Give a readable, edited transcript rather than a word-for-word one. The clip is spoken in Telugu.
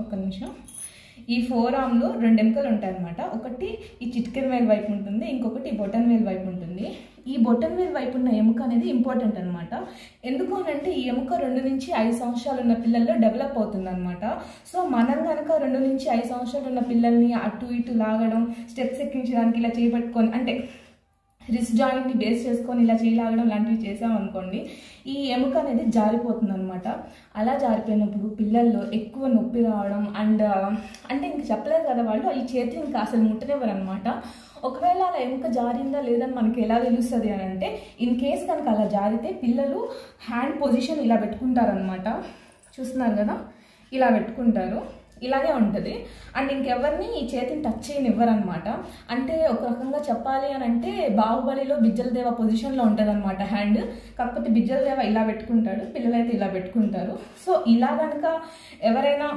ఒక్క నిమిషం. ఈ ఫోర్ ఆర్మ్లో 2 ఎముకలు ఉంటాయి అన్నమాట. ఒకటి ఈ చిటికెన్ వేలు వైపు ఉంటుంది, ఇంకొకటి ఈ బొటన్ వేలు వైపు ఉంటుంది. ఈ బొటన్ వేలు వైపు ఉన్న ఎముక అనేది ఇంపార్టెంట్ అనమాట. ఎందుకు అనంటే ఈ ఎముక 2 నుంచి 5 సంవత్సరాలు ఉన్న పిల్లల్లో డెవలప్ అవుతుంది అనమాట. సో మనం కనుక 2 నుంచి 5 సంవత్సరాలు ఉన్న పిల్లల్ని అటు ఇటు లాగడం, స్టెప్స్ ఎక్కించడానికి ఇలా చేపట్టుకొని, అంటే రిస్ట్ జాయింట్ని బేస్ చేసుకొని ఇలా చేయలాగడం లాంటివి చేసామనుకోండి, ఈ ఎముక అనేది జారిపోతుంది అనమాట. అలా జారిపోయినప్పుడు పిల్లల్లో ఎక్కువ నొప్పి రావడం అండ్ అంటే ఇంక చెప్పలేదు కదా వాళ్ళు, ఈ చేతిని ఇంకా అసలు ముట్టనివ్వరు అనమాట. ఒకవేళ అలా ఎముక జారిందా లేదని మనకి ఎలా తెలుస్తుంది అని అంటే, ఇన్ కేస్ కనుక అలా జారితే పిల్లలు హ్యాండ్ పొజిషన్ ఇలా పెట్టుకుంటారనమాట. చూస్తున్నారు కదా, ఇలా పెట్టుకుంటారు, ఇలాగే ఉంటుంది. అండ్ ఇంకెవరిని ఈ చేతిని టచ్ చేయనివ్వరు అనమాట. అంటే ఒక రకంగా చెప్పాలి అని అంటే బాహుబలిలో బిజ్జలదేవ పొజిషన్లో ఉంటుంది అనమాట హ్యాండ్. కాకపోతే బిజ్జలదేవ ఇలా పెట్టుకుంటాడు, పిల్లలైతే ఇలా పెట్టుకుంటారు. సో ఇలా కనుక ఎవరైనా